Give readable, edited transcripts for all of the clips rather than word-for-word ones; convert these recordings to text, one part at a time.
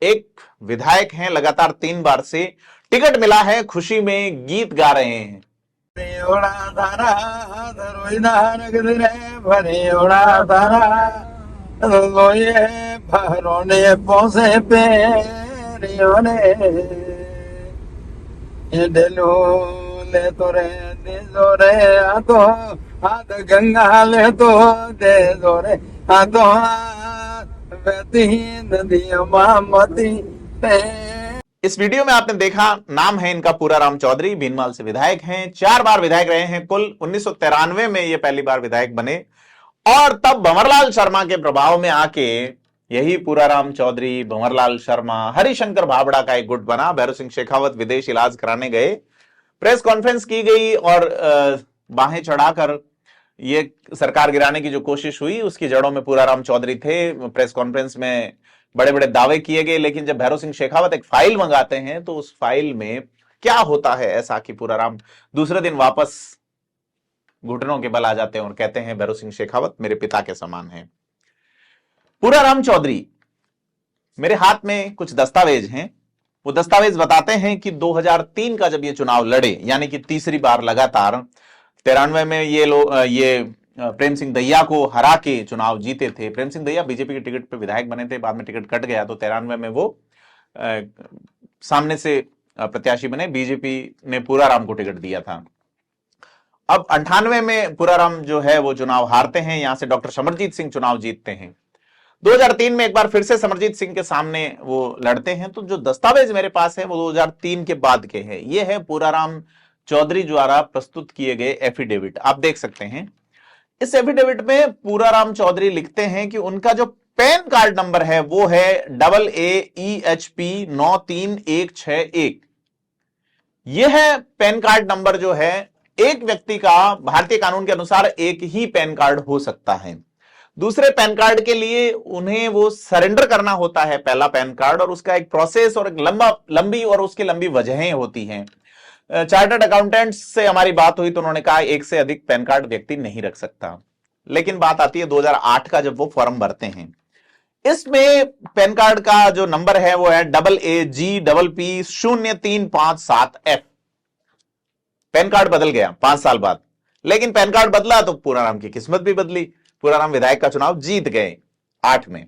एक विधायक हैं, लगातार 3 बार से टिकट मिला है, खुशी में गीत गा रहे हैं। ले तो रे दे दो रे आ तो हाथ गंगा ले तो दे दो रे आ तो बहती नदियां मामती। इस वीडियो में आपने देखा, नाम है इनका पूराराम चौधरी, भीनमाल से विधायक हैं, 4 बार विधायक रहे हैं कुल। 1993 में ये पहली बार विधायक बने और तब भंवरलाल शर्मा के प्रभाव में आके यही पूराराम चौधरी, भंवरलाल शर्मा, हरिशंकर भाबड़ा का एक गुट बना। भैरव सिंह शेखावत विदेश इलाज कराने गए, प्रेस कॉन्फ्रेंस की गई और बाहें चढ़ाकर ये सरकार गिराने की जो कोशिश हुई उसकी जड़ों में पूराराम चौधरी थे। प्रेस कॉन्फ्रेंस में बड़े बड़े दावे किए गए, लेकिन जब भैरव सिंह शेखावत एक फाइल मंगाते हैं तो उस फाइल में क्या होता है ऐसा कि पूराराम दूसरे दिन वापस घुटनों के बल आ जाते हैं और कहते हैं भैरव सिंह शेखावत मेरे पिता के समान हैं। पूराराम चौधरी, मेरे हाथ में कुछ दस्तावेज हैं, वो दस्तावेज बताते हैं कि 2003 का जब ये चुनाव लड़े, यानी कि तीसरी बार लगातार, 93 में ये प्रेम सिंह दहिया को हरा के चुनाव जीते थे। प्रेम सिंह दहिया बीजेपी के टिकट पे विधायक बने थे, बाद में टिकट कट गया तो 93 में वो सामने से प्रत्याशी बने, बीजेपी ने पूराराम को टिकट दिया था। अब 98 में पूराराम जो है वो चुनाव हारते हैं, यहां से डॉक्टर समरजीत सिंह चुनाव जीतते हैं। 2003 में एक बार फिर से समरजीत सिंह के सामने वो लड़ते हैं। तो जो दस्तावेज मेरे पास है वो 2003 के बाद के हैं। ये है पूराराम चौधरी द्वारा प्रस्तुत किए गए एफिडेविट, आप देख सकते हैं। इस एफिडेविट में पूराराम चौधरी लिखते हैं कि उनका जो पैन कार्ड नंबर है वो है AAEHP 93161। यह है पैन कार्ड नंबर जो है, एक व्यक्ति का भारतीय कानून के अनुसार एक ही पैन कार्ड हो सकता है। दूसरे पैन कार्ड के लिए उन्हें वो सरेंडर करना होता है पहला पैन कार्ड, और उसका एक प्रोसेस और एक लंबी और उसकी लंबी वजहें होती हैं। चार्टर्ड अकाउंटेंट्स से हमारी बात हुई तो उन्होंने कहा एक से अधिक पैन कार्ड व्यक्ति नहीं रख सकता। लेकिन बात आती है 2008 का, जब वो फॉर्म भरते हैं। इसमें पैन कार्ड का जो नंबर है वो है AAGPP 0357F। पैन कार्ड बदल गया 5 साल बाद, लेकिन पैन कार्ड बदला तो पूराराम की किस्मत भी बदली। पूराराम विधायक का चुनाव जीत गए 8 में।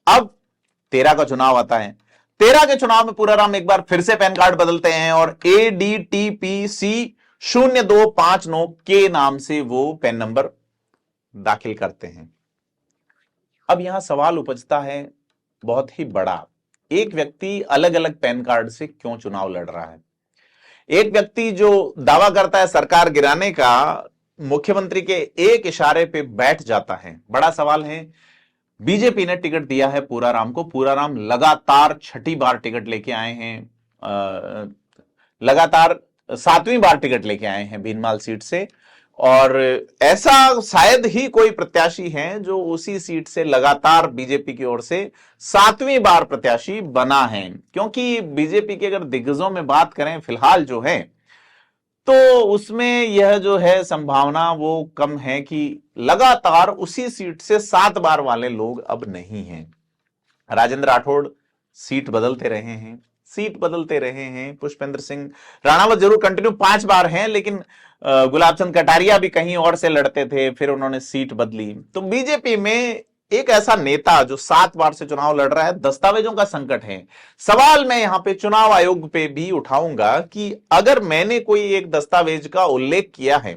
अब 13 का चुनाव आता है। 13 के चुनाव में पूराराम एक बार फिर से पैन कार्ड बदलते हैं और ADTPC 0259 के नाम से वो पैन नंबर दाखिल करते हैं। अब यहां सवाल उपजता है बहुत ही बड़ा, एक व्यक्ति अलग अलग पैन कार्ड से क्यों चुनाव लड़ रहा है? एक व्यक्ति जो दावा करता है सरकार गिराने का, मुख्यमंत्री के एक इशारे पे बैठ जाता है। बड़ा सवाल है, बीजेपी ने टिकट दिया है पूराराम को। पूराराम लगातार 6ठी बार टिकट लेके आए हैं, लगातार 7वीं बार टिकट लेके आए हैं भीनमाल सीट से, और ऐसा शायद ही कोई प्रत्याशी है जो उसी सीट से लगातार बीजेपी की ओर से 7वीं बार प्रत्याशी बना है। क्योंकि बीजेपी के अगर दिग्गजों में बात करें फिलहाल जो है, तो उसमें यह जो है संभावना वो कम है कि लगातार उसी सीट से 7 बार वाले लोग अब नहीं हैं। राजेंद्र राठौड़ सीट बदलते रहे हैं, पुष्पेंद्र सिंह राणावत जरूर कंटिन्यू 5 बार हैं, लेकिन गुलाबचंद कटारिया भी कहीं और से लड़ते थे, फिर उन्होंने सीट बदली। तो बीजेपी में एक ऐसा नेता जो 7 बार से चुनाव लड़ रहा है, दस्तावेजों का संकट है। सवाल मैं यहां पे चुनाव आयोग पे भी उठाऊंगा कि अगर मैंने कोई एक दस्तावेज का उल्लेख किया है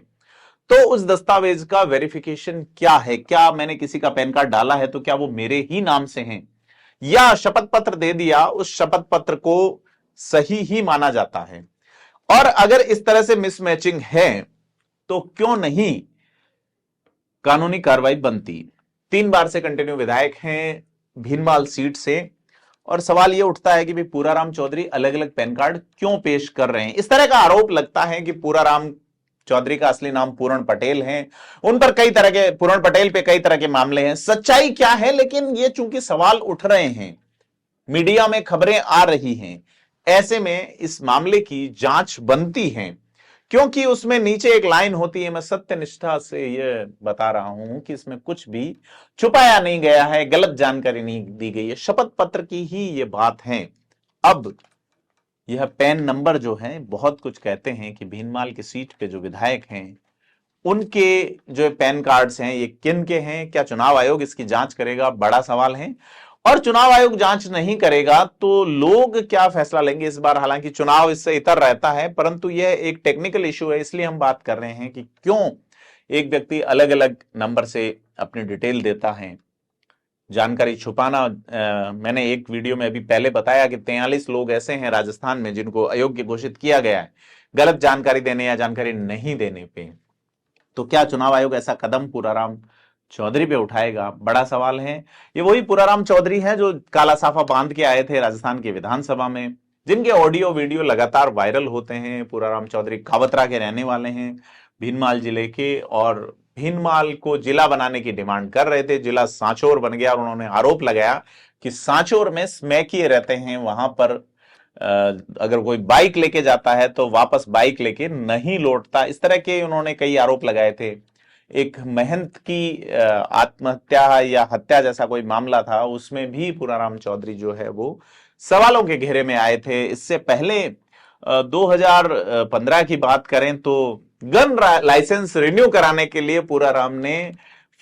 तो उस दस्तावेज का वेरिफिकेशन क्या है? क्या मैंने किसी का पैन कार्ड डाला है तो क्या वो मेरे ही नाम से है, या शपथ पत्र दे दिया उस शपथ पत्र को सही ही माना जाता है? और अगर इस तरह से मिसमैचिंग है तो क्यों नहीं कानूनी कार्रवाई बनती? 3 बार से कंटिन्यू विधायक हैं भीनमाल सीट से, और सवाल यह उठता है कि भाई पूराराम चौधरी अलग अलग पैन कार्ड क्यों पेश कर रहे हैं? इस तरह का आरोप लगता है कि पूराराम चौधरी का असली नाम पूरण पटेल है, उन पर कई तरह के, पूरण पटेल पे कई तरह के मामले हैं। सच्चाई क्या है? लेकिन ये चूंकि सवाल उठ रहे हैं, मीडिया में खबरें आ रही हैं, ऐसे में इस मामले की जांच बनती है, क्योंकि उसमें नीचे एक लाइन होती है, मैं सत्य निष्ठा से ये बता रहा हूं कि इसमें कुछ भी छुपाया नहीं गया है, गलत जानकारी नहीं दी गई है, शपथ पत्र की ही ये बात है। अब यह पैन नंबर जो है बहुत कुछ कहते हैं कि भीनमाल की सीट पे जो विधायक हैं उनके जो पैन कार्ड्स हैं ये किन के हैं, क्या चुनाव आयोग इसकी जांच करेगा, बड़ा सवाल है। और चुनाव आयोग जांच नहीं करेगा तो लोग क्या फैसला लेंगे इस बार, हालांकि चुनाव इससे इतर रहता है, परंतु यह एक टेक्निकल इशू है, इसलिए हम बात कर रहे हैं कि क्यों एक व्यक्ति अलग अलग नंबर से अपनी डिटेल देता है। जानकारी छुपाना, मैंने एक वीडियो में अभी पहले बताया कि 43 लोग ऐसे हैं राजस्थान में जिनको अयोग्य घोषित किया गया है गलत जानकारी देने या जानकारी नहीं देने पे। तो क्या चुनाव आयोग ऐसा कदम पूराराम चौधरी पे उठाएगा, बड़ा सवाल है। ये वही पूराराम चौधरी हैं जो काला साफा बांध के आए थे राजस्थान की विधानसभा में, जिनके ऑडियो वीडियो लगातार वायरल होते हैं। पूराराम चौधरी कावतरा के रहने वाले हैं, भीनमाल जिले के, और भीनमाल को जिला बनाने की डिमांड कर रहे थे। जिला सांचौर बन गया और उन्होंने आरोप लगाया कि सांचौर में स्मैकिए रहते हैं, वहां पर अगर कोई बाइक लेके जाता है तो वापस बाइक लेके नहीं लौटता। इस तरह के उन्होंने कई आरोप लगाए थे। एक महंत की आत्महत्या या हत्या जैसा कोई मामला था, उसमें भी पूराराम चौधरी जो है वो सवालों के घेरे में आए थे। इससे पहले 2015 की बात करें तो गन लाइसेंस रिन्यू कराने के लिए पूराराम ने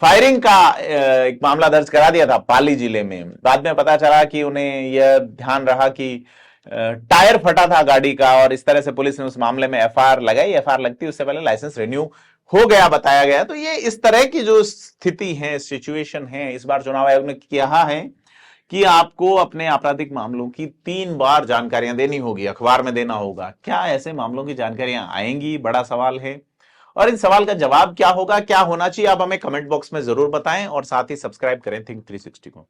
फायरिंग का एक मामला दर्ज करा दिया था पाली जिले में। बाद में पता चला कि उन्हें यह ध्यान रहा कि टायर फटा था गाड़ी का, और इस तरह से पुलिस ने उस मामले में एफआईआर लगाई। एफआईआर लगती उससे पहले लाइसेंस रिन्यू हो गया बताया गया। तो ये इस तरह की जो स्थिति है, सिचुएशन है, इस बार चुनाव आयोग ने कहा है कि आपको अपने आपराधिक मामलों की 3 बार जानकारियां देनी होगी, अखबार में देना होगा। क्या ऐसे मामलों की जानकारियां आएंगी, बड़ा सवाल है। और इन सवाल का जवाब क्या होगा, क्या होना चाहिए, आप हमें कमेंट बॉक्स में जरूर बताएं और साथ ही सब्सक्राइब करें थिंक 360 को।